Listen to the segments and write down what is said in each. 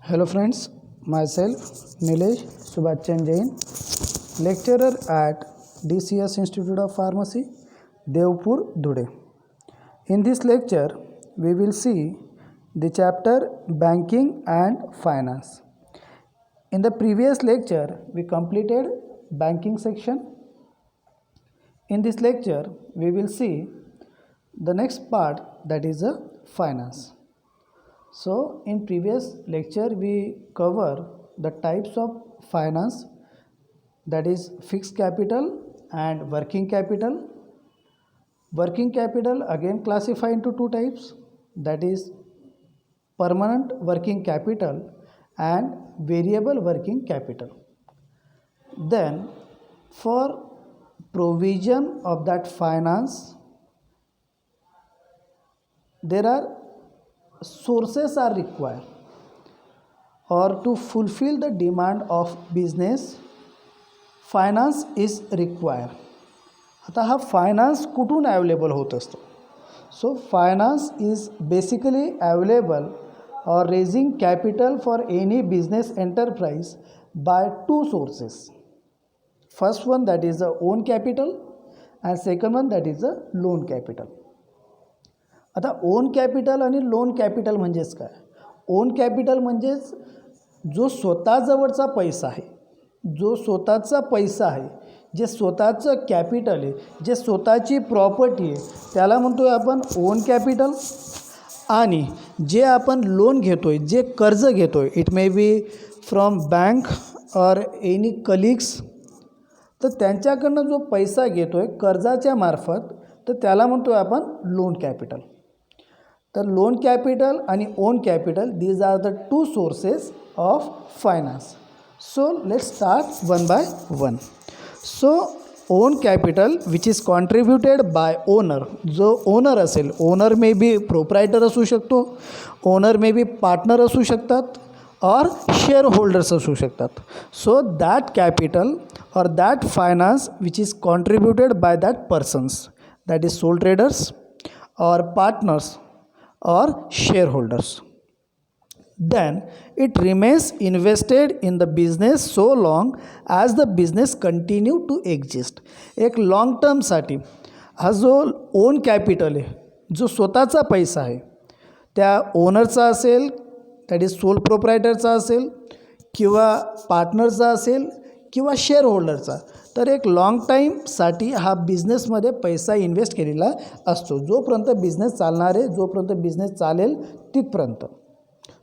Hello friends, myself Nilesh Subhachan Jain, lecturer at DCS Institute of Pharmacy, Devpur, Dhude. In this lecture, we will see the chapter Banking and Finance. In the previous lecture, we completed banking section. In this lecture, we will see the next part, that is finance. So in previous lecture we cover the types of finance, that is fixed capital and working capital. Working capital again classify into two types, that is permanent working capital and variable working capital. Then for provision of that finance, there are sources are required, or to fulfill the demand of business finance is require. आता हा finance कुठून available होत असतो? So finance is basically available or raising capital for any business enterprise by two sources. First one that is a own capital and second one that is a loan capital. आता own capital आणि loan capital म्हणजेच काय? On capital म्हणजेच जो स्वतःजवळचा पैसा आहे, जो स्वतःचा पैसा आहे, जे स्वतःचं कॅपिटल आहे, जे स्वतःची प्रॉपर्टी आहे, त्याला म्हणतो आहे आपण ओन कॅपिटल. आणि जे आपण लोन घेतो आहे, जे कर्ज घेतो आहे, it may B from bank और एनी कलिग्स, तर त्यांच्याकडनं जो पैसा घेतो आहे कर्जाच्या मार्फत, तर त्याला म्हणतो आहे आपण लोन कॅपिटल. तर लोन कॅपिटल आणि own capital, these are the two sources of finance. So let's start one by one. So own capital which is contributed by owner. जो ओनर असेल, ओनर मे बी प्रोप्रायटर असू शकतो, owner may be partner असू शकतात, और share holders असू शकतात. So that capital or that finance which is contributed by that persons, that is sole traders or partners or share holders. Then it remains invested in the business so long as the business continue to exist. एक long टर्मसाठी हा जो on capital आहे, जो स्वतःचा पैसा आहे, त्या ओनरचा असेल, दॅट इज सोल प्रोप्रायटरचा असेल, किंवा पार्टनरचा असेल, किंवा शेअर होल्डरचा, तर एक लॉंग टाईमसाठी हा बिझनेसमध्ये पैसा इन्व्हेस्ट केलेला असतो, जोपर्यंत बिझनेस चालणार आहे, जोपर्यंत बिझनेस चालेल तिथपर्यंत.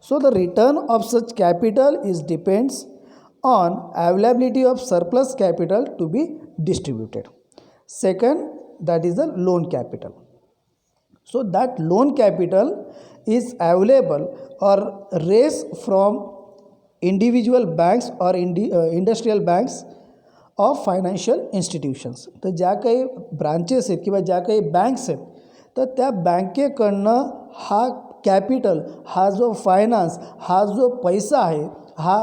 So the return of such capital is depends on availability of surplus capital to be distributed. Second, that is the loan capital. So that loan capital is available or raised from individual banks or industrial banks of financial institutions. तर ज्या काही branches आहेत किंवा ज्या काही banks आहेत, तर त्या बँकेकडनं हा कॅपिटल, हा जो फायनान्स, हा जो पैसा आहे, हा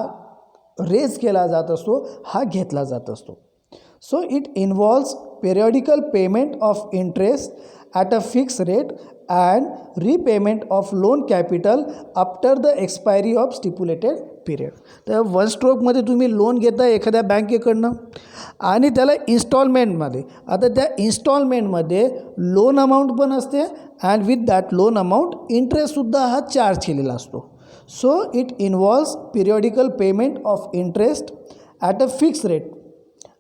रेज केला जात असतो, हा घेतला जात असतो. So it involves periodical payment of interest at a fix rate and repayment of loan capital after the expiry of stipulated period. तर वन स्ट्रोकमध्ये तुम्ही लोन घेता एखाद्या बँकेकडनं आणि त्याला इन्स्टॉलमेंटमध्ये, आता त्या इन्स्टॉलमेंटमध्ये लोन अमाऊंट पण असते and with that loan amount इंटरेस्टसुद्धा हा चार्ज केलेला असतो. So it involves periodical payment of interest at a fix rate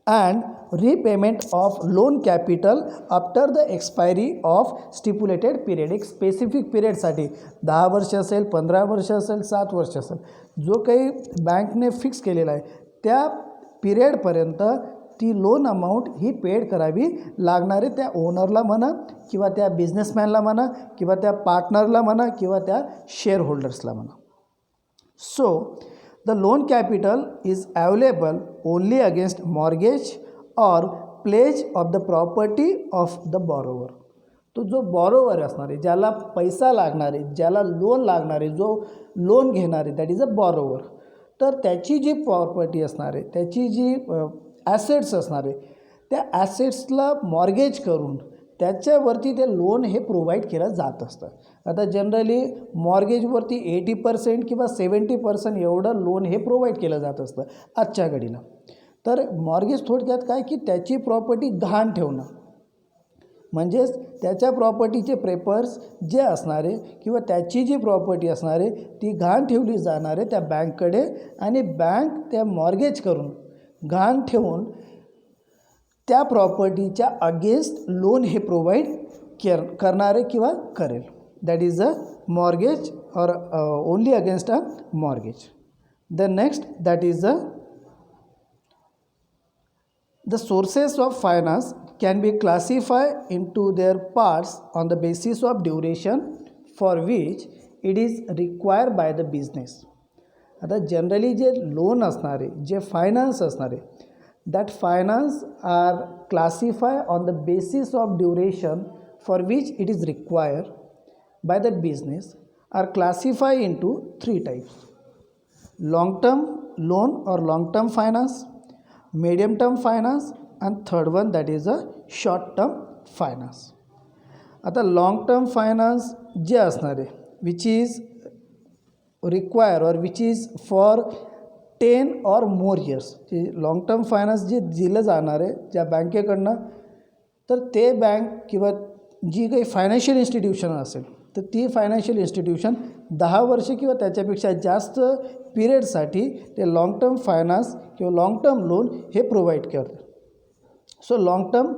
and repayment of loan capital after the expiry of stipulated period. एक स्पेसिफिक पिरियडसाठी 10 वर्ष असेल, 15 वर्ष असेल, 7 वर्ष असेल, जो काही बँकने फिक्स केलेला आहे त्या पिरियडपर्यंत ती लोन अमाऊंट ही पेड करावी लागणारे त्या ओनरला म्हणा, किंवा त्या बिझनेसमॅनला म्हणा, किंवा त्या पार्टनरला म्हणा, किंवा त्या शेअर होल्डर्सला म्हणा. So the loan capital is available only against mortgage or pledge of the property of the borrower. तो जो बॉरोवर असणार आहे, ज्याला पैसा लागणार आहे, ज्याला लोन लागणार आहे, जो लोन घेणार आहे, दॅट इज अ बॉरोवर. तर त्याची जी प्रॉपर्टी असणार आहे, त्याची जी ॲसेट्स असणार आहे, त्या ॲसेट्सला मॉर्गेज करून त्याच्यावरती ते लोन हे प्रोव्हाइड केलं जात असतं. आता जनरली मॉर्गेजवरती 80% किंवा 70% एवढं लोन हे प्रोव्हाइड केलं जात असतं आजच्या घडीला. तर मॉर्गेज थोडक्यात काय की त्याची प्रॉपर्टी गहाण ठेवणं, म्हणजेच त्याच्या प्रॉपर्टीचे पेपर्स जे असणारे किंवा त्याची जी प्रॉपर्टी असणारे ती गहाण ठेवली जाणारे त्या बँककडे, आणि बँक त्या मॉर्गेज करून गहाण ठेवून त्या प्रॉपर्टीच्या अगेन्स्ट लोन हे प्रोव्हाइड करणारे किंवा करेल. दॅट इज अ मॉर्गेज और only against a mortgage. The next that is the sources of finance can be classified into their parts on the basis of duration for which it is required by the business. आता generally जे loan असणारे जे finance असणारे that finance are classified on the basis of duration for which it is required by the business are classified into three types: long term loan or long term finance, medium term finance, and third one that is a short term finance. आता long term finance जे असणार आहे which is require or which is for 10 or more years, जे long term finance जे दिलं जाणार आहे ज्या बँकेकडनं, तर ते बँक किंवा जी काही फायनान्शियल इन्स्टिट्यूशन असेल तर ती फायनान्शियल इन्स्टिट्यूशन 10 वर्ष किंवा त्याच्यापेक्षा जास्त पिरियडसाठी ते लॉंग टर्म फायनान्स किंवा लॉंग टर्म लोन हे प्रोव्हाइड करते. So long term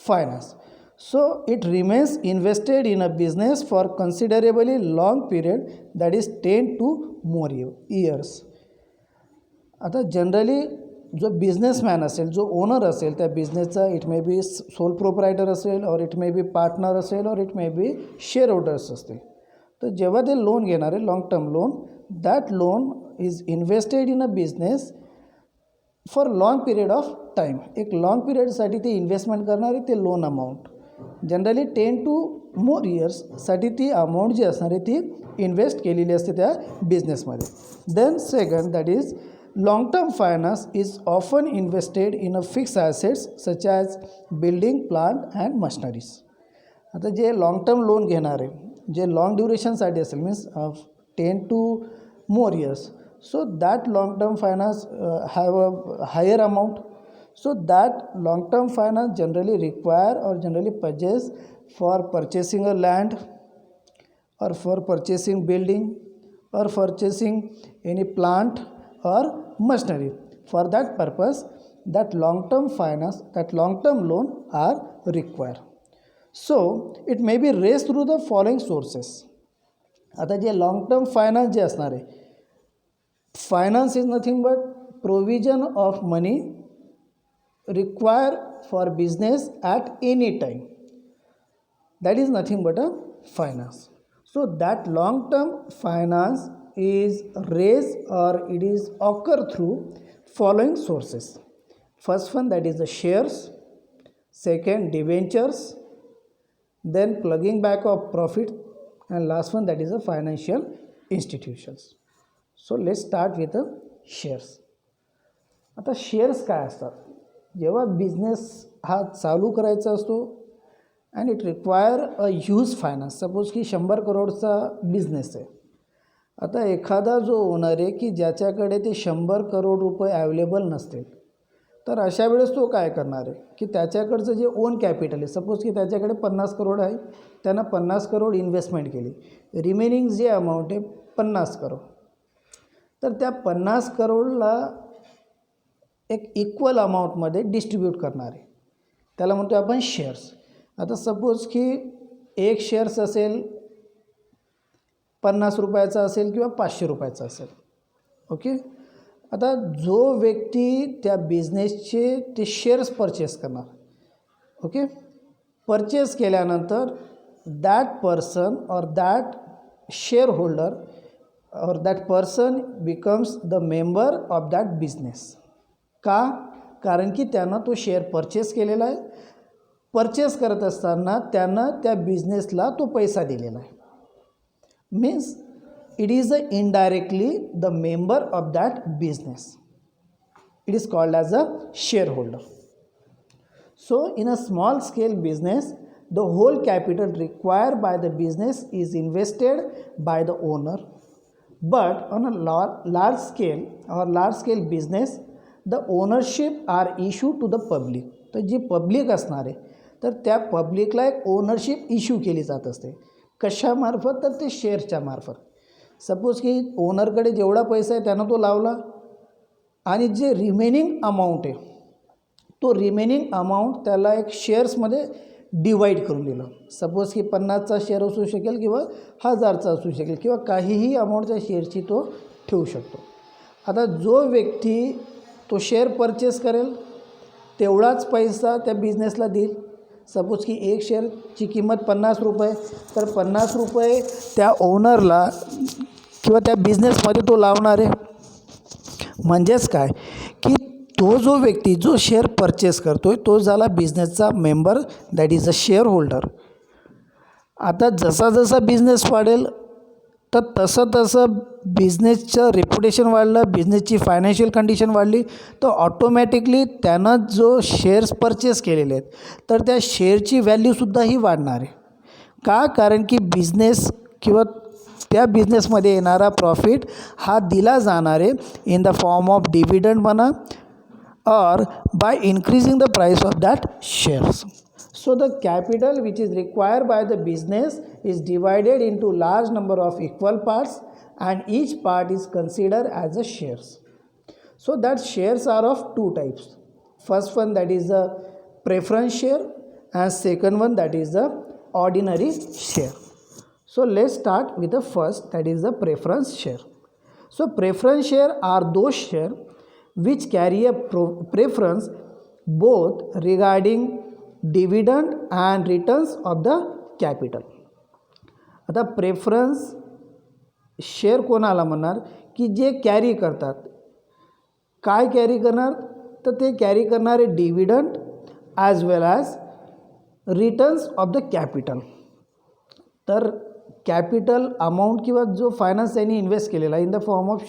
finance, so it remains invested in a business for considerably long period, that is 10 to more years. आता जनरली जो बिझनेसमॅन असेल, जो ओनर असेल त्या बिझनेसचा, it may be sole proprietor असेल or it may be partner असेल or it may be share holders असतील, तर जेव्हा ते लोन घेणार आहे long term loan, that loan is invested in a business for long period of time. एक long पिरियडसाठी ते इन्व्हेस्टमेंट करणार आहे ते loan amount generally 10 to more yearsसाठी ती अमाऊंट जी असणार आहे ती इन्व्हेस्ट केलेली असते त्या बिझनेसमध्ये. Then second that is long term finance is often invested in a fix assets such as building, plant and machineries. आता जे लॉंग टर्म लोन घेणार आहे, जे लॉंग ड्युरेशनसाठी असेल, means 10 to more years, so that long term finance have a higher amount. So that long term finance generally require or generally purchase for purchasing a land or for purchasing building or purchasing any plant or machinery. For that purpose that long term finance, that long term loan are required. So it may be raised through the following sources. आता जे long term finance जे असणार आहे, finance is nothing but provision of money required for business at any time. That is nothing but a finance. So that long term finance is raised or it is occur through following sources. First one that is the shares, second debentures, then plugging back of profit, and last one that is the financial institutions. So let's start with the shares. आता shares काय असतात? जेव्हा business हा चालू करायचा असतो and it require a huge finance, suppose की 100 करोडचा बिझनेस आहे. आता एखादा जो ओनर आहे की ज्याच्याकडे ते 100 करोड रुपये अवेलेबल नसतील, तर अशा वेळेस तो काय करणार आहे की त्याच्याकडचं जे ओन कॅपिटल आहे, सपोज की त्याच्याकडे 50 करोड आहे, त्यानं 50 करोड इन्व्हेस्टमेंट केली, रिमेनिंग जे अमाऊंट आहे 50 करोड, तर त्या 50 करोडला एक इक्वल अमाऊंटमध्ये डिस्ट्रीब्यूट करणार आहे, त्याला म्हणतो आपण शेअर्स. आता सपोज की एक शेअर्स असेल 50 रुपयाचा असेल किंवा 500 रुपयाचा असेल, ओके. आता जो व्यक्ती त्या बिझनेसचे ते शेअर्स परचेस करणार, ओके, परचेस केल्यानंतर दॅट पर्सन और दॅट शेअर होल्डर और that person becomes the member of that business. का? कारण की त्यानं तो शेअर परचेस केलेला आहे, परचेस करत असताना त्यानं त्या बिझनेसला तो पैसा दिलेला आहे, means it is a indirectly the member of that business. It is called as a share holder. So in a small scale business the whole capital required by the business is invested by the owner. But on a large scale business, the ownership are issued to the public. तर जी public असणार आहे तर त्या पब्लिकला एक ownership issue केली जात असते. कशामार्फत? तर ते शेअरच्या मार्फत. सपोज की ओनरकडे जेवढा पैसा आहे त्यानं तो लावला आणि जे रिमेनिंग अमाऊंट आहे तो रिमेनिंग अमाऊंट त्याला एक शेअर्समध्ये डिवाईड करून दिलं. सपोज की 50चा शेअर असू शकेल किंवा 1000चा असू शकेल किंवा काहीही अमाऊंटच्या शेअरची तो ठेवू शकतो. आता जो व्यक्ती तो शेअर परचेस करेल तेवढाच पैसा त्या बिझनेसला देईल. सपोज की एक शेअरची किंमत 50 रुपये, तर 50 रुपये त्या ओनरला किंवा त्या बिझनेसमध्ये तो लावणार आहे. म्हणजेच काय की तो जो व्यक्ती जो शेअर परचेस करतो आहे तो झाला बिझनेसचा member, that is a share holder. आता जसा जसा बिझनेस वाढेल तर तसं बिझनेसचं रेप्युटेशन वाढलं, बिझनेसची फायनान्शियल कंडिशन वाढली, तर ऑटोमॅटिकली त्यानं जो शेअर्स परचेस केलेले आहेत तर त्या शेअरची व्हॅल्यूसुद्धा ही वाढणार आहे. का? कारण की बिझनेस किंवा त्या बिझनेसमध्ये येणारा प्रॉफिट हा दिला जाणार आहे in the form of dividend म्हणा or by increasing the price of that shares. So the capital which is required by the business is divided into large number of equal parts and each part is considered as a shares. So that shares are of two types. First one, that is the preference share, and second one, that is the ordinary share. So let's start with the first, that is the preference share. So preference share are those share which carry a preference both regarding dividend and returns of the capital. आता preference share कोणाला म्हणणार की जे carry करतात. काय carry करणार? तर ते कॅरी करणारे dividend as well as returns of the capital. तर कॅपिटल अमाऊंट किंवा जो फायनान्स त्यांनी इन्व्हेस्ट केलेला in the form of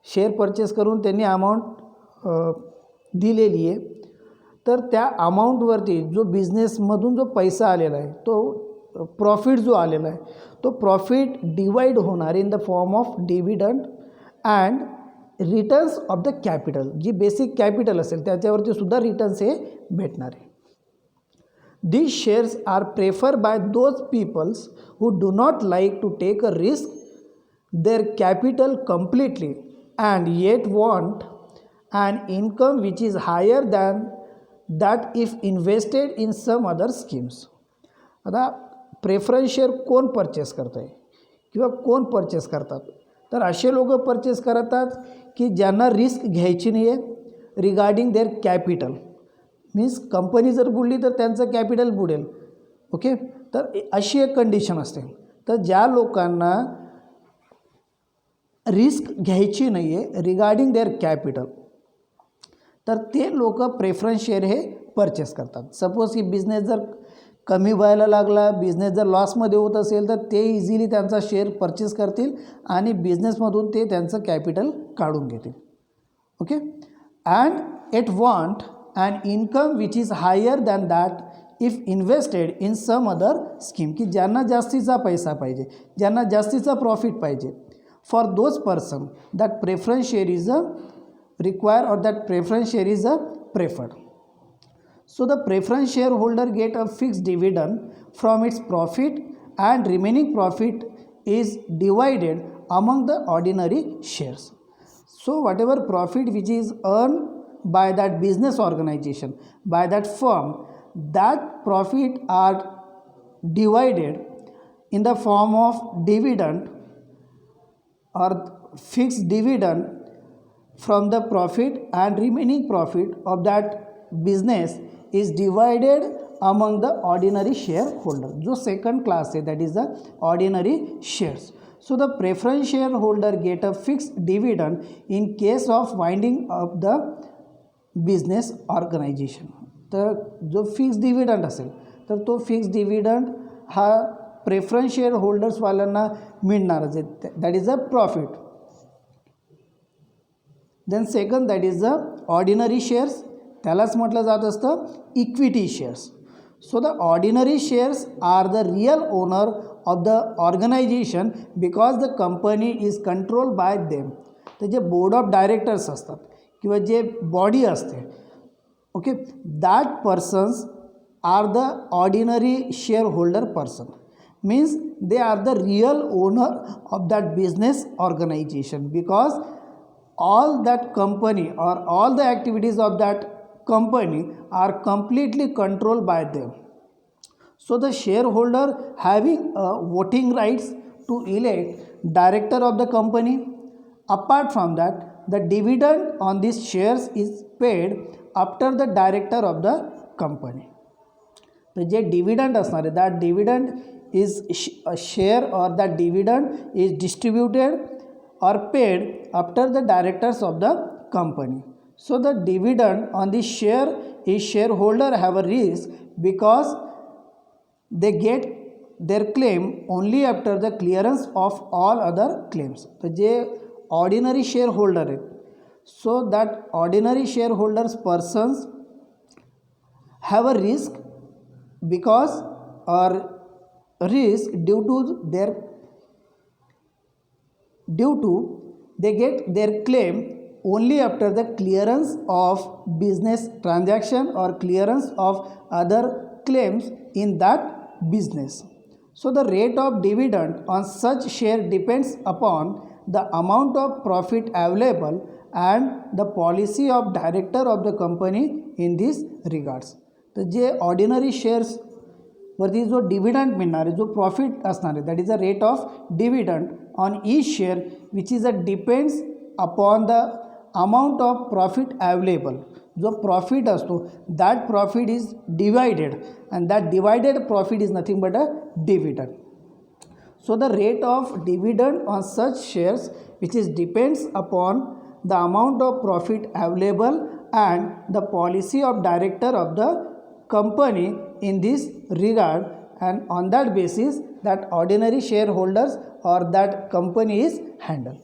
share purchase करून त्यांनी अमाऊंट दिलेली आहे. तर त्या अमाऊंटवरती जो बिझनेसमधून जो पैसा आलेला आहे तो प्रॉफिट जो आलेला आहे तो प्रॉफिट डिवाइड होणार in the form of dividend and returns of the capital. जी बेसिक कॅपिटल असेल त्याच्यावरती सुद्धा रिटर्न्स हे भेटणार आहे. These shares are preferred by those peoples who do not like to take a risk their capital completely and yet want an income which is higher than that if invested in some other schemes. आता preference share कोण purchase करत आहे किंवा कोण purchase करतात? तर असे लोक परचेस करतात की ज्यांना रिस्क घ्यायची नाही आहे regarding their capital. Means company जर बुडली तर त्यांचं कॅपिटल बुडेल. ओके, तर अशी एक कंडिशन असते. तर ज्या लोकांना रिस्क घ्यायची नाही आहे रिगार्डिंग देअर कॅपिटल तर ते लोक प्रेफरन्स शेअर हे परचेस करतात. सपोज की बिझनेस जर कमी व्हायला लागला, बिझनेस जर लॉसमध्ये होत असेल तर ते इझिली त्यांचा शेअर परचेस करतील आणि बिझनेसमधून ते त्यांचं कॅपिटल काढून घेतील. Okay, and it won't an income which is higher than that if invested in some other scheme. की ज्यांना जास्तीचा पैसा पाहिजे, ज्यांना जास्तीचा प्रॉफिट पाहिजे, for those person that preference share is a require or that preference share is a preferred. So the preference shareholder get a fixed dividend from its profit and remaining profit is divided among the ordinary shares. So whatever profit which is earned by that business organization, by that firm, that profit are divided in the form of dividend or fixed dividend from the profit, and remaining profit of that business is divided among the ordinary shareholder. जो second class है, that is the ordinary shares. So the preference shareholder get a fixed dividend in case of winding up the business organisation. तर जो fix dividend असेल तर तो fix dividend हा preference share होल्डर्सवाल्यांना मिळणारच आहे. That is a profit. Then second, that is the ordinary shares, त्यालाच म्हटलं जात असतं equity shares. So the ordinary shares are the real owner of the organization because the company is controlled by them. तर जे board of directors असतात किंवा जे body असते, okay, that persons are the ordinary share holder person. Means they are the real owner of that business organisation because all that company or all the activities of that company are completely controlled by them. So the shareholder having voting rights to elect director of the company. Apart from that, the dividend on these shares is paid after the director of the company. तर जे dividend असणार आहे, that dividend is share और that dividend is distributed or paid after the directors of the company. So the dividend on the share is shareholder have a risk because they get their claim only after the clearance of all other claims. तो जे ordinary shareholder है, so that ordinary shareholders persons have a risk because or risk due to they get their claim only after the clearance of business transaction or clearance of other claims in that business. So the rate of dividend on such share depends upon the amount of profit available and the policy of director of the company in these regards. तर जे ordinary shares वरती जो dividend मिळणार आहे, जो profit असणार आहे, that is a rate of dividend on each share which is a depends upon the amount of profit available. जो प्रॉफिट असतो that profit is divided and that divided profit is nothing but a dividend. So the rate of dividend on such shares which is depends upon the amount of profit available and the policy of director of the company in this regard, and on that basis that ordinary shareholders or that company is handled.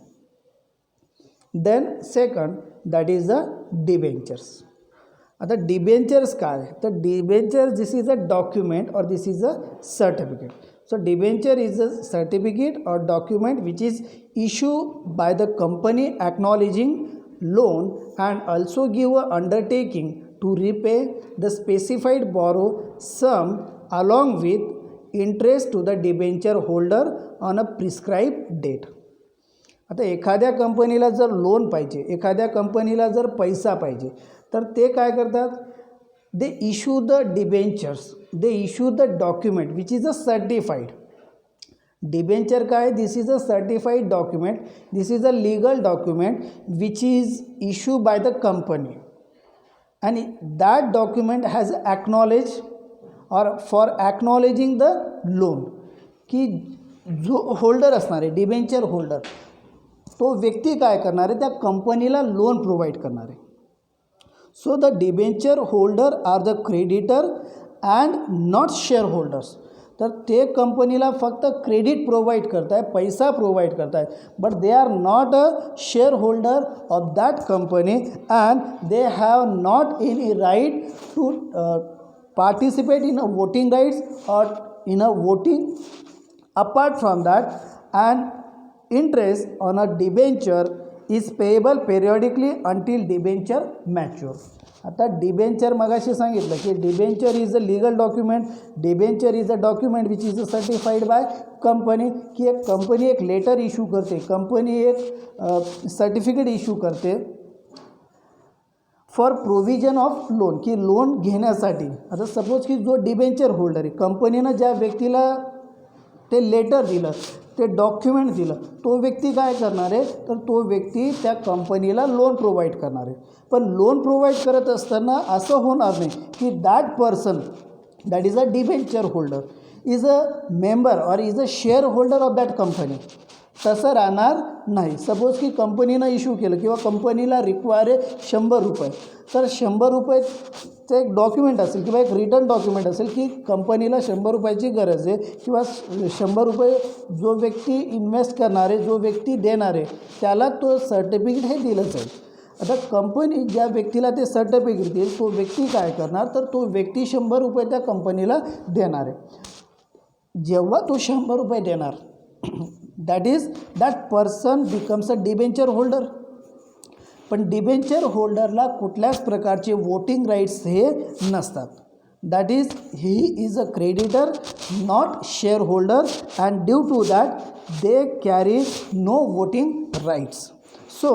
Then second, that is the debentures. आता debentures काय आहे, तर debenture this is a document or this is a certificate. So debenture is a certificate or document which is issued by the company acknowledging loan and also give a undertaking to repay the specified borrow sum along with interest to the debenture holder on a prescribed date. आता एखाद्या कंपनीला जर loan पाहिजे, एखाद्या कंपनीला जर पैसा पाहिजे, तर ते काय करतात, they issue the debentures, they issue the document which is a certified. Debenture काय, this is a certified document, this is a legal document which is issued by the company and that document has acknowledged or for acknowledging the loan की जो holder असणार आहे, debenture holder, तो व्यक्ती काय करणार आहे, त्या कंपनीला लोन प्रोव्हाइड करणार आहे. So the debenture holder are the creditor and not shareholders. तर ते कंपनीला फक्त क्रेडिट प्रोव्हाइड करताय, पैसा प्रोव्हाइड करताय, but they are not a share holder of that company and they have not any right to participate in a voting rights or in a voting. Apart from that and interest on a debenture is payable periodically until debenture mature. आता debenture मगाशी सांगितलं की debenture is a legal document, debenture is a document which is certified by company, की एक company एक letter issue करते, company एक certificate issue करते फॉर प्रोव्हिजन ऑफ लोन, की लोन घेण्यासाठी. आता सपोज की जो डिबेंचर होल्डर आहे, कंपनीनं ज्या व्यक्तीला ते लेटर दिलं, ते डॉक्युमेंट दिलं, तो व्यक्ती काय करणार आहे, तर तो व्यक्ती त्या कंपनीला लोन प्रोव्हाइड करणार आहे. पण लोन प्रोव्हाइड करत असताना असं होणार नाही की that person that is a debenture holder is a member or is a share holder of that company. तसं राहणार नाही. सपोज की कंपनीनं इश्यू केलं किंवा कंपनीला रिक्वायर आहे 100 रुपये, तर 100 रुपयेचं एक डॉक्युमेंट असेल किंवा एक रिटर्न डॉक्युमेंट असेल की कंपनीला 100 रुपयाची गरज आहे किंवा 100 रुपये जो व्यक्ती इन्व्हेस्ट करणार आहे, जो व्यक्ती देणार आहे, त्याला तो सर्टिफिकेट हे दिलं जाईल. आता कंपनी ज्या व्यक्तीला ते सर्टिफिकेट देईल तो व्यक्ती काय करणार, तर तो व्यक्ती 100 रुपये त्या कंपनीला देणार आहे. जेव्हा तो 100 रुपये देणार that person becomes a debenture holder. पण डिबेंचर होल्डरला कुठल्याच प्रकारचे वोटिंग राईट्स हे नसतात. That is he is a creditor not share holder and due to that they carry no voting rights. So,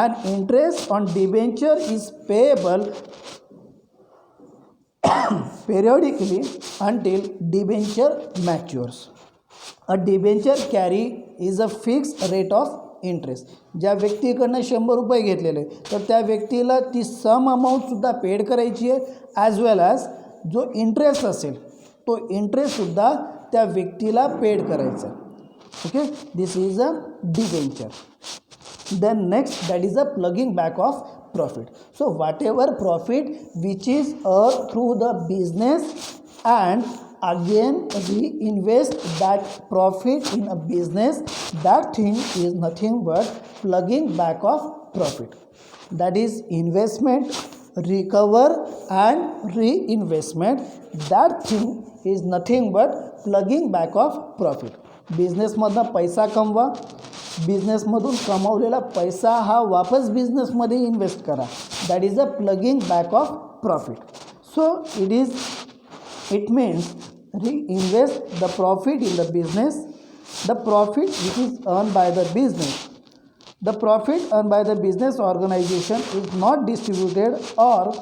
an interest on debenture is payable periodically until debenture matures. A debenture carry is a fixed rate of interest. ज्या व्यक्तीकडनं 100 रुपये घेतलेले तर त्या व्यक्तीला ती सम अमाऊंटसुद्धा paid करायची आहे, as वेल as जो इंटरेस्ट असेल तो इंटरेस्टसुद्धा त्या व्यक्तीला पेड करायचा. Okay, this is a debenture. Then next, that is a plugging back of profit. So whatever profit which is earned through the business and again reinvest that profit in a business, that thing is nothing but plugging back of profit. That is investment, recover and reinvestment. That thing is nothing but plugging back of profit. बिझनेसमधनं पैसा कमवा, बिझनेसमधून कमवलेला पैसा हा वापस बिझनेसमध्ये invest करा. That is a plugging back of profit. So it means reinvest the profit in the business. The profit which is earned by the business, the profit earned by the business organization is not distributed or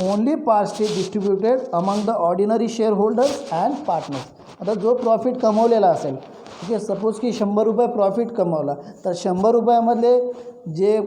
only partially distributed among the ordinary shareholders and partners. आता जो profit कमवलेला असेल, ठीक आहे, suppose की 100 रुपये profit कमवला तर 100 रुपयामधले जे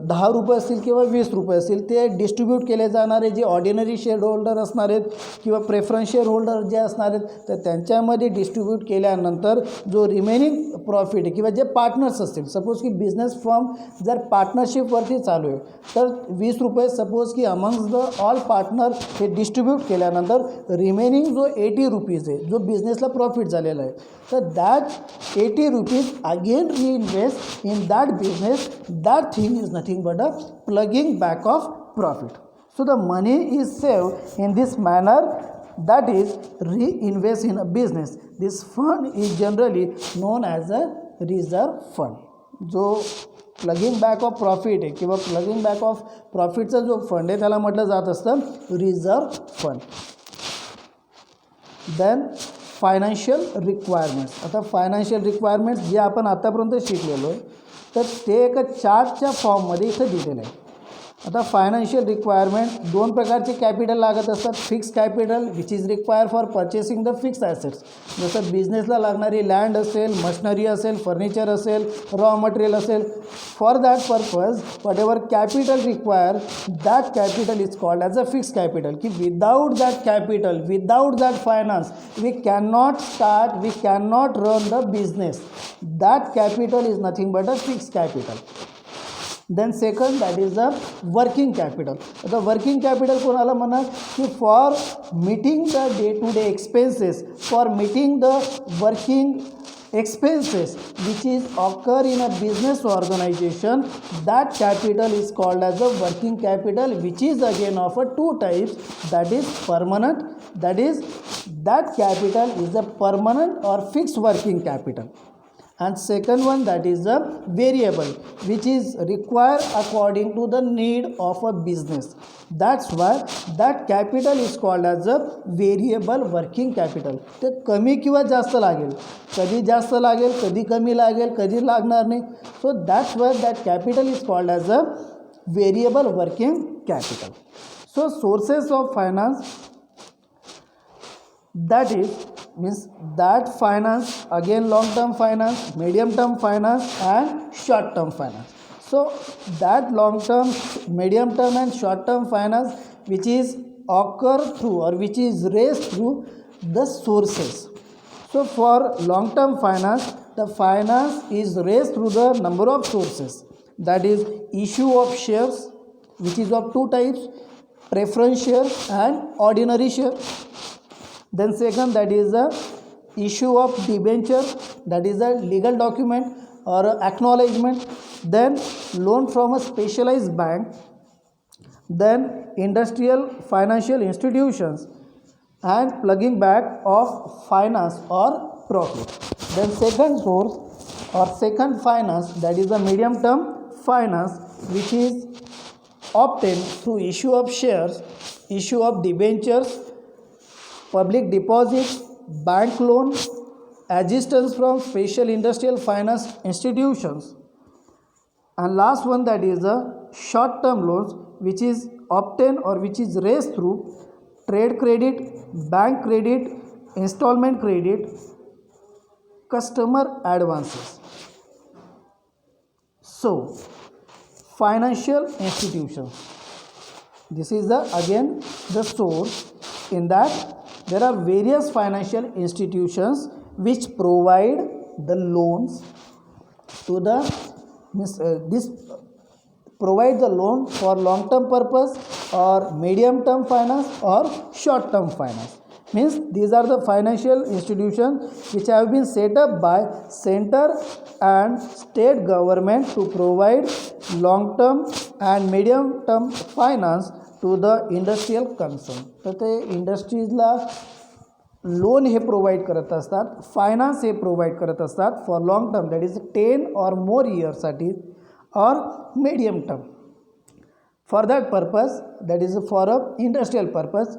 10 रुपये असतील किंवा 20 रुपये असतील ते डिस्ट्रीब्यूट केले जाणारे जे ऑर्डिनरी शेअर होल्डर असणार आहेत किंवा प्रेफरन्स शेअर होल्डर जे असणार आहेत तर त्यांच्यामध्ये डिस्ट्रीब्यूट केल्यानंतर जो रिमेनिंग प्रॉफिट आहे किंवा जे पार्टनर्स असतील, सपोज की बिझनेस फर्म जर पार्टनरशिपवरती चालू आहे तर 20 रुपये सपोज की अमंग्स द ऑल पार्टनर हे डिस्ट्रीब्यूट केल्यानंतर रिमेनिंग जो 80 रुपीज आहे जो बिझनेसला प्रॉफिट झालेला आहे तर that 80 rupees again reinvest in that business. That thing is nothing but a plugging back of profit. So the money is saved in this manner, that is reinvest in a business. This fund is generally known as a reserve fund. जो plugging back of profit आहे किंवा plugging back of प्रॉफिटचा जो fund आहे त्याला म्हटलं जात असतं reserve fund. Then financial requirements. आता फायनान्शियल रिक्वायरमेंट्स जे आपण आतापर्यंत शिकलेलो आहे तर ते एका चार्टच्या फॉर्ममध्ये इथं दिलेलं आहे. आता फायनान्शियल रिक्वायरमेंट दोन प्रकारचे कॅपिटल लागत असतात. Fix capital which is require for purchasing the fix assets. जसं बिझनेसला लागणारी लँड असेल, मशिनरी असेल, फर्निचर असेल, रॉ मटेरियल असेल. For that purpose whatever capital require that capital is called as a fix capital. की without that capital, without that finance we can not start, we can not run the business. That capital is nothing but a fix capital. Then second that is the working capital. आता working capital कोणाला म्हणा की for meeting the day to day expenses, for meeting the working expenses which is occur in a business organization, that capital is called as a working capital, which is again of a two types. That is permanent, that is that capital is a permanent or fixed working capital. And second one that is a variable which is required according to the need of a business. That's why that capital is called as a variable working capital. ते कमी किंवा जास्त लागेल, कधी जास्त लागेल, कधी कमी लागेल, कधी लागणार नाही. So that's why that capital is called as a variable working capital. So sources of finance, that is means that finance, again long term finance, medium term finance and short term finance. So that long term, medium term and short term finance which is occur through or which is raised through the sources. So for long term finance, the finance is raised through the number of sources. That is issue of shares which is of two types, preference share and ordinary share. Then second that is the issue of debenture, that is a legal document or acknowledgement, then loan from a specialized bank, then industrial financial institutions, and plugging back of finance or profit. Then second source or second finance, that is the medium term finance, which is obtained through issue of shares, issue of debentures, public deposits, bank loan, assistance from special industrial finance institutions. And last one, that is the short term loans, which is obtained or which is raised through trade credit, bank credit, installment credit, customer advances. So, financial institutions, this is the again the source. In that there are various financial institutions which provide the loans to the this provide the loan for long term purpose or medium term finance or short term finance. Means these are the financial institutions which have been set up by center and state government to provide long term and medium term finance to the industrial concern. तर ते इंडस्ट्रीजला loan हे provide करत असतात, finance हे provide करत असतात for long term, that is 10 और मोर इयर्ससाठी और medium term. For that purpose, that is for a industrial purpose,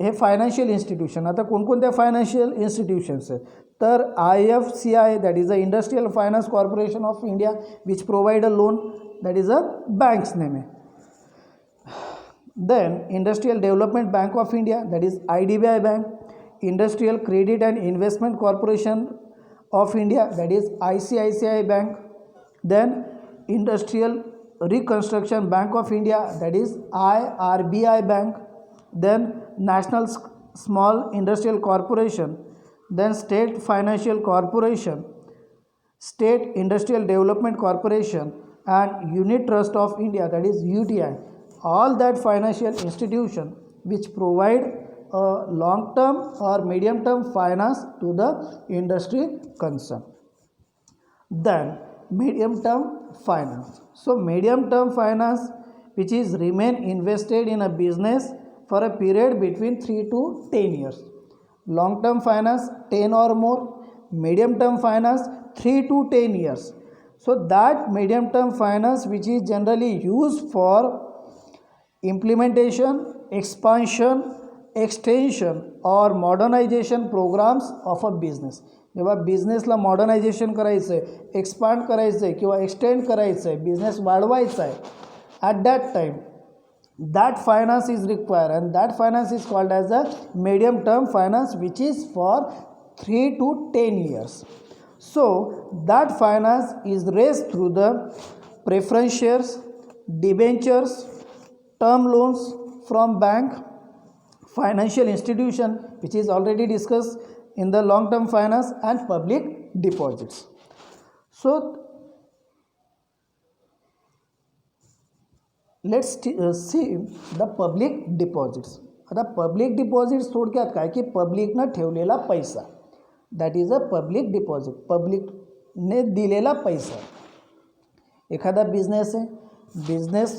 हे फायनान्शियल इन्स्टिट्यूशन. आता कोणकोणत्या फायनान्शियल इन्स्टिट्यूशन्स आहेत तर IFCI, that is a industrial finance corporation of India, which provide a loan, that is a banks name आहे. Then Industrial Development Bank of India, that is IDBI Bank, Industrial Credit and Investment Corporation of India, that is ICICI Bank. Then Industrial Reconstruction Bank of India, that is IRBI Bank. Then National Small Industrial Corporation, then State Financial Corporation, State Industrial Development Corporation, and Unit Trust of India, that is UTI. All that financial institution which provide a long term or medium term finance to the industry concern. Then medium term finance. So medium term finance, which is remain invested in a business for a period between 3 to 10 years. Long term finance 10 or more, medium term finance 3 to 10 years. So that medium term finance which is generally used for implementation, expansion, extension or modernization programs of a business. जेव्हा बिझनेसला modernisation करायचं आहे, expand करायचं आहे किंवा extend करायचं आहे, business वाढवायचा आहे, at that time that finance is required, and that finance is called as a medium term finance, which is for 3 to 10 years. So that finance is raised through the preference shares, debentures, term loans from bank, financial institution, which is already discussed in the long term finance, and public deposits. So let's see the public deposits. आता public deposits थोडक्यात काय की पब्लिकनं ठेवलेला पैसा, that is a public deposit. पब्लिकने दिलेला पैसा. एखादा बिझनेस आहे, बिझनेस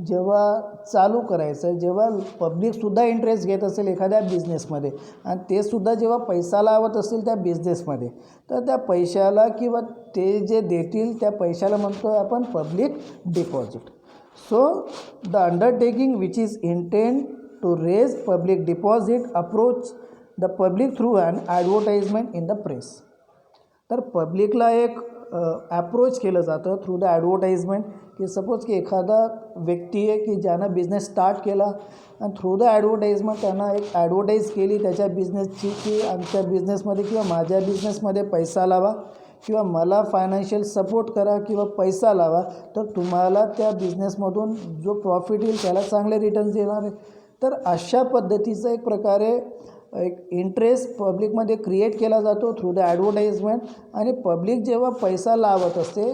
जेव्हा चालू करायचं आहे, जेव्हा पब्लिकसुद्धा इंटरेस्ट घेत असेल एखाद्या बिझनेसमध्ये आणि ते सुद्धा जेव्हा पैसा लावत असतील त्या बिझनेसमध्ये, तर त्या पैशाला किंवा ते जे देतील त्या पैशाला म्हणतो आहे आपण public deposit. So the undertaking which is intended to raise public deposit approach the public through an advertisement in the press. तर पब्लिकला एक अप्रोच केलं जातं थ्रू द ॲडव्हर्टाइजमेंट, की सपोज की एखादा व्यक्ती आहे की ज्यानं बिझनेस स्टार्ट केला आणि थ्रू द ॲडव्हर्टाइजमेंट त्यांना एक ॲडव्हर्टाईज केली त्याच्या बिझनेसची की आमच्या बिझनेसमध्ये किंवा माझ्या बिझनेसमध्ये पैसा लावा किंवा मला फायनान्शियल सपोर्ट करा किंवा पैसा लावा, तर तुम्हाला त्या बिझनेसमधून जो प्रॉफिट येईल त्याला चांगले रिटर्न्स येणार आहे. तर अशा पद्धतीचा एक प्रकारे एक इंटरेस्ट पब्लिकमध्ये क्रिएट केला जातो थ्रू द ॲडव्हर्टाइजमेंट. आणि पब्लिक जेव्हा पैसा लावत असते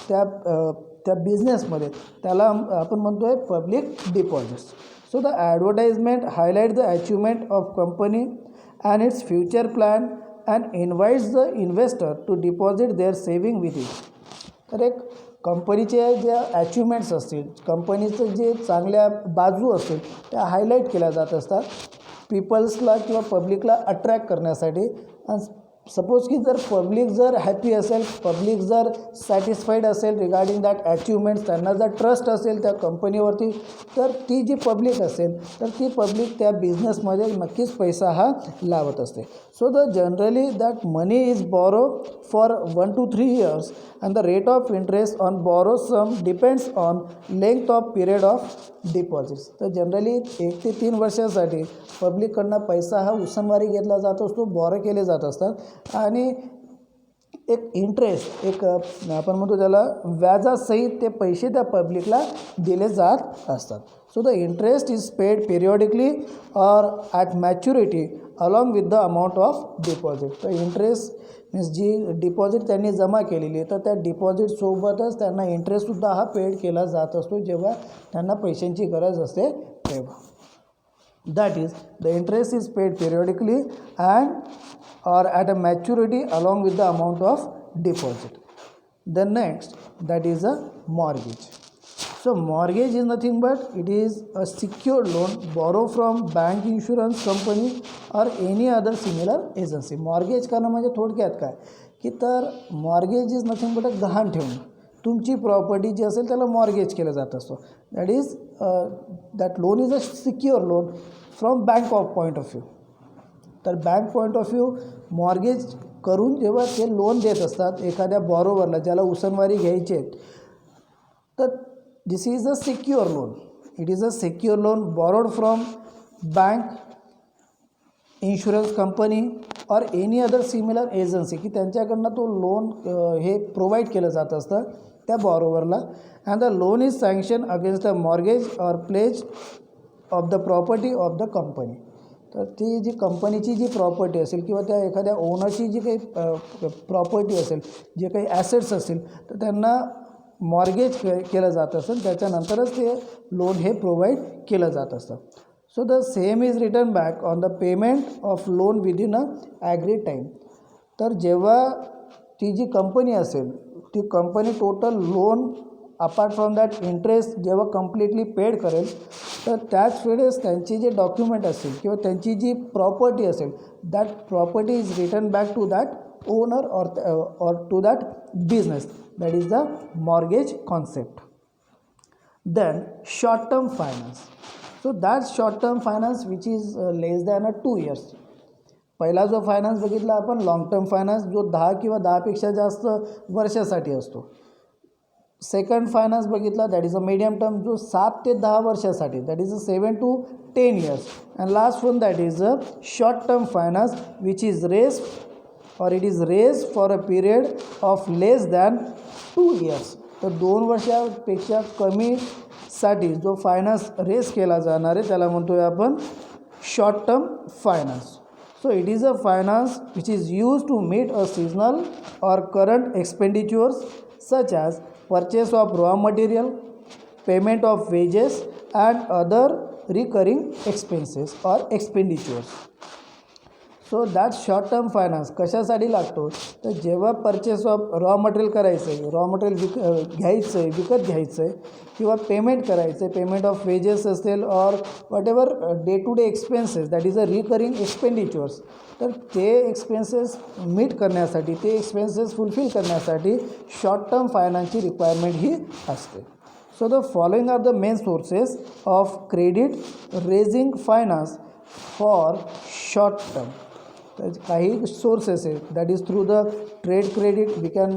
त्या बिझनेसमध्ये त्याला आपण म्हणतो आहे public deposits. So the advertisement highlight the achievement of company and it's future plan and invites the investor to deposit their saving with it. तर एक कंपनीचे जे अचिव्हमेंट्स असतील, कंपनीचं जे चांगल्या बाजू असतील त्या हायलाईट केल्या जात असतात पीपल्सला किंवा पब्लिकला अट्रॅक्ट करण्यासाठी. सपोज की जर पब्लिक जर हॅपी असेल, पब्लिक जर सॅटिस्फाईड असेल रिगार्डिंग दॅट अचिव्हमेंट्स, त्यांना जर ट्रस्ट असेल त्या कंपनीवरती, तर ती जी पब्लिक असेल तर ती पब्लिक त्या बिझनेसमध्ये नक्कीच पैसा हा लावत असते. So generally that money is borrow for 1 to 3 years and the rate of interest on borrowed sum depends on length of period of deposits. तर जनरली 1 ते 3 वर्षासाठी पब्लिककडनं पैसा हा उसनवारी घेतला जात असतो, बॉरो केले जात असतात आणि एक इंटरेस्ट, एक आपण म्हणतो त्याला व्याजासहित ते पैसे त्या पब्लिकला दिले जात असतात. So the interest is paid periodically or at maturity along with the amount of deposit. तर इंटरेस्ट मीन्स जी डिपॉझिट त्यांनी जमा केलेली आहे तर त्या डिपॉझिटसोबतच त्यांना इंटरेस्टसुद्धा हा पेड केला जात असतो जेव्हा त्यांना पैशांची गरज असते तेव्हा. That is the interest is paid periodically and or at a maturity along with the amount of deposit. The next, that is a mortgage. So mortgage is nothing but it is a secured loan borrowed from bank, insurance company or any other similar agency. Mortgage करणं म्हणजे थोडक्यात काय की तर mortgage is nothing but a गहाण ठेवणं. तुमची property जी असेल त्याला मॉर्गेज केलं जात असतो. That is that loan is a secure loan from bank of point of view. तर bank point of view mortgage करून जेव्हा ते लोन देत असतात एखाद्या बॉरोवरला ज्याला उसनवारी घ्यायची आहे, तर this is a secure loan. It is a secure loan borrowed from bank, insurance company or any other similar agency की त्यांच्याकडनं तो लोन हे प्रोव्हाइड केलं जात असतं त्या बॉरोवरला. And the loan is sanction against the mortgage or pledge of the property of the company. तर ती जी कंपनीची जी प्रॉपर्टी असेल किंवा त्या एखाद्या ओनरची जी काही प्रॉपर्टी असेल, जे काही ॲसेट्स असतील तर त्यांना मॉर्गेज केलं जात असेल त्याच्यानंतरच ते लोन हे प्रोव्हाइड केलं जात असतं. So the same is return back on the payment of loan within a agreed time. तर जेव्हा ती जी कंपनी असेल ती company total loan apart from that interest जेव्हा कम्प्लिटली पेड करेल तर त्याच वेळेस त्यांची जे डॉक्युमेंट असेल किंवा त्यांची जी प्रॉपर्टी असेल that property is return back to that owner or to that business. That is the mortgage concept. Then short term finance. So that short term finance which is less than a 2 years. पहिला जो finance बघितला आपण long term finance जो 10 किंवा 10पेक्षा जास्त वर्षासाठी असतो. Second finance बघितला that is a medium term जो 7 ते 10 वर्षासाठी that is a 7 to 10 years. And last one that is a short term finance which is raise or it is raise for a period of less than 2 years. तर 2 वर्षापेक्षा कमीसाठी जो finance raise केला जाणार आहे त्याला म्हणतो आहे आपण short term finance. So it is a finance which is used to meet a seasonal or current expenditures such as purchase of raw material, payment of wages and other recurring expenses or expenditures. So that short term finance कशासाठी लागतो तर जेव्हा purchase of raw material करायचं आहे, raw material घ्यायचं आहे, विकत घ्यायचं आहे किंवा पेमेंट करायचं आहे, पेमेंट ऑफ वेजेस असेल or whatever day to day expenses that is a recurring expenditures. तर ते एक्सपेन्सेस मीट करण्यासाठी, ते एक्सपेन्सेस फुलफिल करण्यासाठी शॉर्ट टर्म फायनान्सची रिक्वायरमेंट ही असते. So the following are the main sources of credit raising finance for short term. काही sources आहे that is through the trade credit we can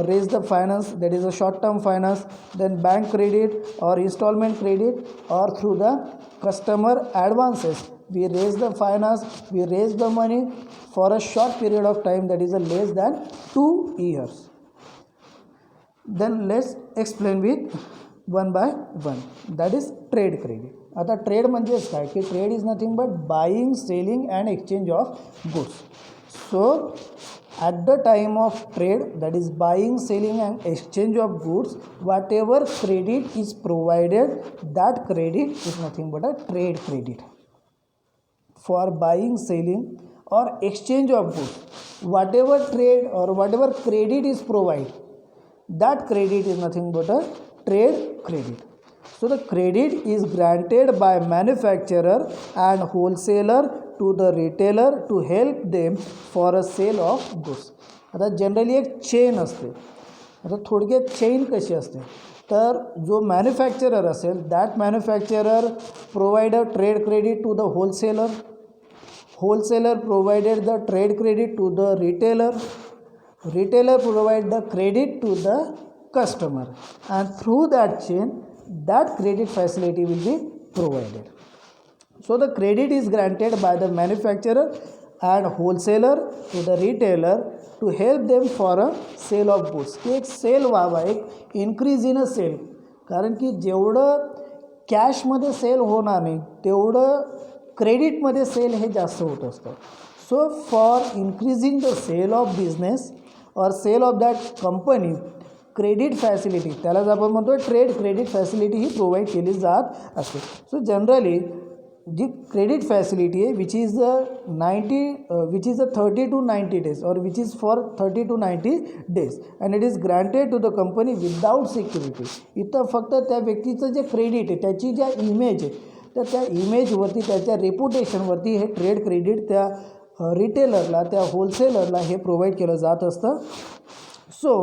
raise the finance that is a short term finance. Then bank credit or instalment credit और through the customer advances we raise the finance, we raise the money for a short period of time that is a less than 2 years. Then let's explain with one by one. That is trade credit. आता trade म्हणजेच काय की trade is nothing but buying, selling and exchange of goods. So at the time of trade that is buying, selling and exchange of goods whatever credit is provided that credit is nothing but a trade credit. For buying, selling और exchange of goods whatever trade or whatever credit is provided that credit is nothing but a trade credit. So the credit is granted by manufacturer and wholesaler to the retailer to help them for a sale of goods. आता generally एक chain असते. आता थोडक्यात chain कशी असते तर जो manufacturer असेल that manufacturer provide a trade credit to the wholesaler, wholesaler provided the trade credit to the retailer, retailer provide the credit to the customer, and through that chain that credit facility will be provided. So the credit is granted by the manufacturer and wholesaler to the retailer to help them for a sale of goods. की एक sale व्हावा, एक increase in a sale, कारण की जेवढं कॅशमध्ये sale होणार नाही तेवढं क्रेडिटमध्ये सेल हे जास्त होत असतं. So for increasing the sale of business or sale of that company credit facility, त्यालाच आपण म्हणतो ट्रेड क्रेडिट फॅसिलिटी ही प्रोव्हाइड केली जात असते. सो जनरली जी क्रेडिट फॅसिलिटी आहे which is a 30 to 90 days or which is for 30 to 90 days and it is granted to the company without security. इथं फक्त त्या व्यक्तीचं जे क्रेडिट आहे त्याची ज्या इमेज आहे तर त्या इमेजवरती त्याच्या रेप्युटेशनवरती हे ट्रेड क्रेडिट त्या रिटेलरला त्या होलसेलरला हे प्रोव्हाइड केलं जात असतं. So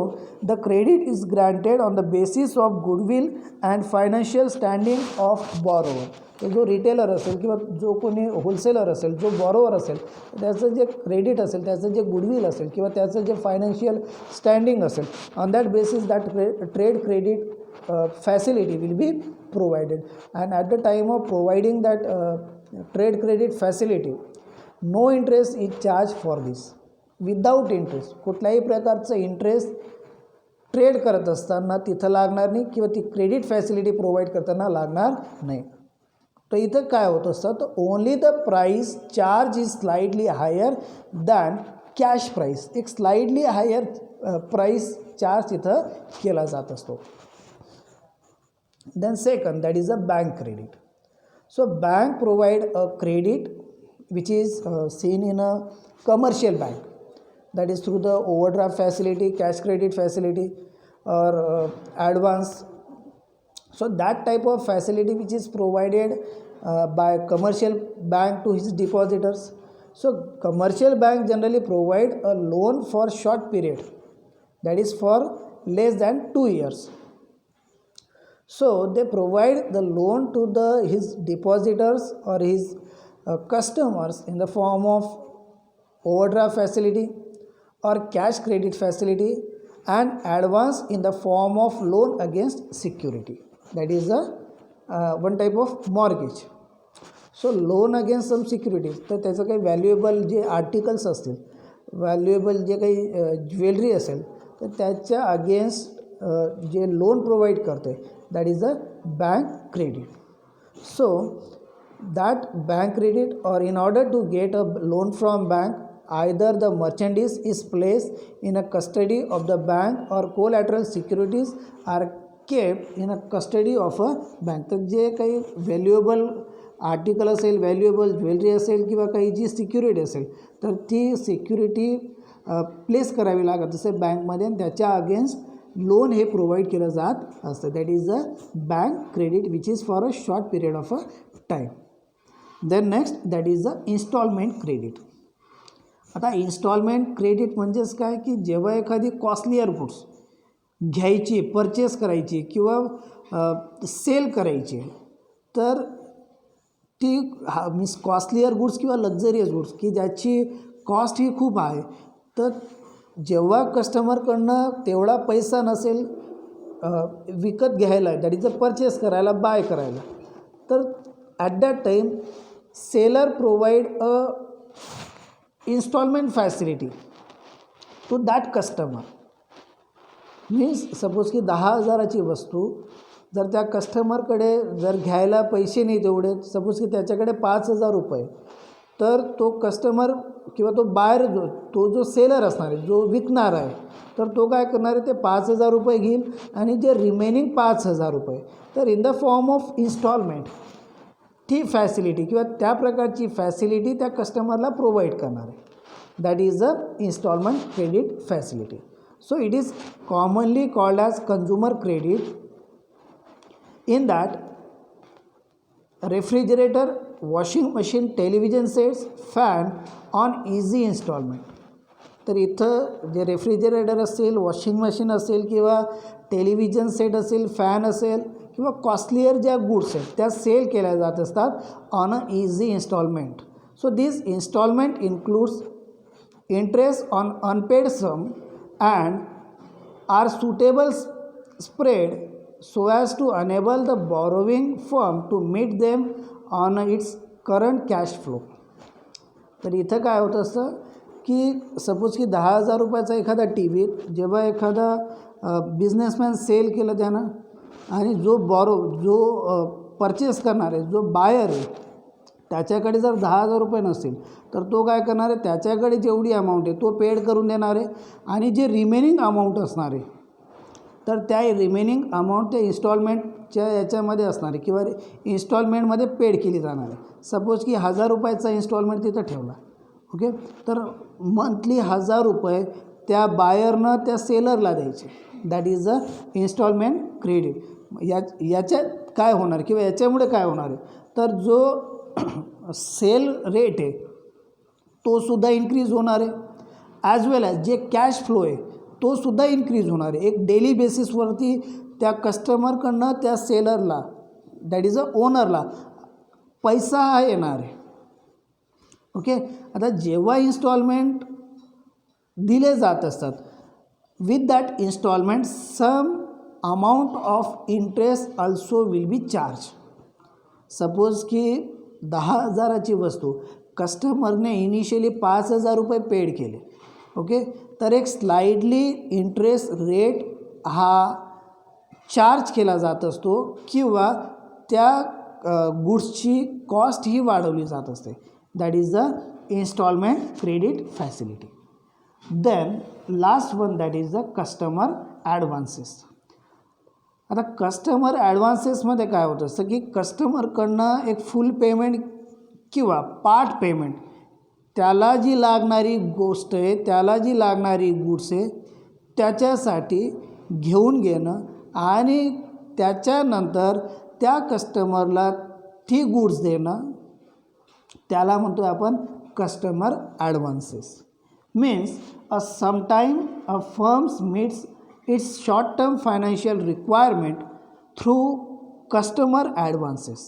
the credit is granted on the basis of goodwill and financial standing of borrower. तर जो रिटेलर असेल किंवा जो कोणी होलसेलर असेल जो बॉरोवर असेल त्याचं जे क्रेडिट असेल त्याचं जे गुडविल असेल किंवा त्याचं जे फायनान्शियल स्टँडिंग असेल on that basis that trade credit facility will be provided, and at the time of providing that trade credit facility no interest is charged for this. Without interest कुठल्याही प्रकारचं interest trade करत असताना तिथं लागणार नाही किंवा ती क्रेडिट फॅसिलिटी प्रोव्हाइड करताना लागणार नाही. तर इथं काय होत असतं तर only the price charge is slightly higher than cash price. एक स्लाइडली हायर प्राईस चार्ज इथं केला जात असतो. Then second, that is a bank credit. So bank provide a credit which is seen in a commercial bank, that is through the overdraft facility, cash credit facility or advance. So that type of facility which is provided by commercial bank to his depositors. So commercial bank generally provide a loan for short period, that is for less than 2 years. So they provide the loan to his depositors or his customers in the form of overdraft facility or cash credit facility and advance in the form of loan against security, that is one type of mortgage. So loan against some securities, तर त्याचं काही valuable जे articles असतील, valuable जे काही jewellery असेल तर त्याच्या अगेन्स्ट जे लोन प्रोव्हाइड करते that is a bank credit. So that bank credit, or in order to get a loan from bank, either the merchandise is placed in a custody of the bank or collateral securities are kept in a custody of a bank. तर जे काही valuable article असेल, valuable jewellery असेल किंवा काही जी security असेल तर ती सिक्युरिटी प्लेस करावी लागत असे बँकमध्ये आणि त्याच्या अगेन्स्ट लोन हे प्रोव्हाइड केलं जात असतं. That is a bank credit which is for a short period of a time. Then next that is a instalment credit. आता इन्स्टॉलमेंट क्रेडिट म्हणजेच काय की जेव्हा एखादी कॉस्टलियर गुड्स घ्यायची, परचेस करायची किंवा सेल करायची तर ती मीन्स कॉस्टलियर गुड्स किंवा लक्झरियस गुड्स की ज्याची कॉस्ट ही खूप आहे, तर जेव्हा कस्टमरकडनं तेवढा पैसा नसेल विकत घ्यायला, दॅट इज अ परचेस करायला, बाय करायला, तर at that time seller provide a instalment facility to that customer. Means suppose की 10,000ची वस्तू जर त्या कस्टमरकडे जर घ्यायला पैसे नाही तेवढे, सपोज की त्याच्याकडे 5,000 रुपये, तर तो कस्टमर किंवा तो बायर तो जो सेलर असणार आहे, जो विकणार आहे, तर तो काय करणार आहे ते 5,000 रुपये घेईल आणि जे रिमेनिंग 5,000 रुपये तर in the form of instalment ती फॅसिलिटी किंवा त्या प्रकारची फॅसिलिटी त्या कस्टमरला प्रोव्हाइड करणार आहे. That is a instalment credit facility. So it is commonly called as consumer credit. In that, refrigerator, washing machine, television sets, fan on easy installment. तर इथं जे रेफ्रिजरेटर असेल, वॉशिंग मशीन असेल किंवा टेलिव्हिजन सेट असेल, fan असेल किंवा costlier ज्या गुड्स आहेत त्या सेल केल्या जात असतात on a easy instalment. So this instalment includes interest on unpaid sum and are suitable spread so as to enable the borrowing firm to meet them on its current cash flow. तर इथं काय होतं असतं की suppose की 10,000 रुपयाचा एखादा T V जेव्हा एखादा बिझनेसमॅन सेल केलं त्यानं आणि जो परचेस करणार आहे, जो बायर आहे, त्याच्याकडे जर 10,000 रुपये नसतील तर तो काय करणार आहे, त्याच्याकडे जेवढी अमाऊंट आहे तो पेड करून देणार आहे आणि जे रिमेनिंग अमाऊंट असणार आहे तर त्या रिमेनिंग अमाऊंट त्या इन्स्टॉलमेंटच्या याच्यामध्ये असणार आहे किंवा इन्स्टॉलमेंटमध्ये पेड केली जाणार आहे. सपोज की 1,000 रुपयाचा इन्स्टॉलमेंट तिथं ठेवला, ओके, तर मंथली 1,000 रुपये त्या बायरनं त्या सेलरला द्यायचे. That is a instalment credit. याच्यात काय होणार किंवा याच्यामुळे काय होणार आहे तर जो सेल रेट आहे तो सुद्धा इन्क्रीज होणार आहे, ॲज वेल ॲज जे कॅश फ्लो आहे तो सुद्धा इन्क्रीज होणार आहे. एक डेली बेसिसवरती त्या कस्टमरकडनं त्या सेलरला, दॅट इज अ ओनरला पैसा हा येणार आहे. ओके, आता जेव्हा इन्स्टॉलमेंट दिले जात असतात with that instalment some amount of interest also will be charge. Suppose की 10,000ची वस्तू कस्टमरने इनिशियली 5,000 रुपये पेड केले, ओके, तर एक स्लाइडली इंटरेस्ट रेट हा चार्ज केला जात असतो किंवा त्या गुड्सची कॉस्ट ही वाढवली जात असते. That is the instalment credit facility. Then last one that is the customer advances. आता कस्टमर ॲडव्हान्सेसमध्ये काय होतं असतं की कस्टमरकडनं एक फुल पेमेंट किंवा पार्ट पेमेंट, त्याला जी लागणारी गोष्ट आहे, त्याला जी लागणारी गुड्स आहे त्याच्यासाठी घेऊन घेणं आणि त्याच्यानंतर त्या कस्टमरला ती गुड्स देणं, त्याला म्हणतो आपण customer advances. Means sometime a firms meets its short-term financial requirement through customer advances.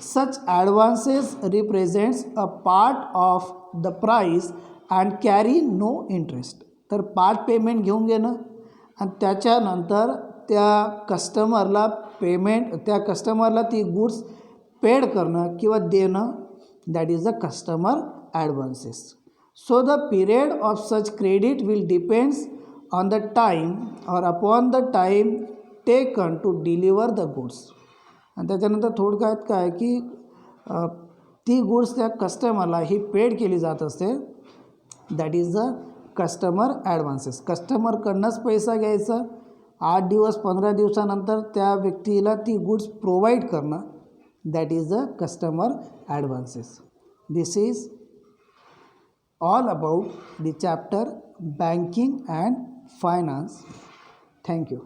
Such advances represents a part of the price and carry no interest. तर पार्ट पेमेंट घेऊन घेणं आणि त्याच्यानंतर त्या कस्टमरला ती गुड्स पेड करणं किंवा देणं, that is the customer advances. So the period of such credit will depends on the time or upon the time taken to deliver the goods. आणि त्याच्यानंतर थोडक्यात काय की ती गुड्स त्या कस्टमरला ही पेड केली जात असते. That is the customer advances. कस्टमरकडनंच पैसा घ्यायचा, 8 दिवस 15 दिवसानंतर त्या व्यक्तीला ती गुड्स प्रोव्हाइड करणं, that is the customer advances. This is all about the chapter banking and finance. Thank you.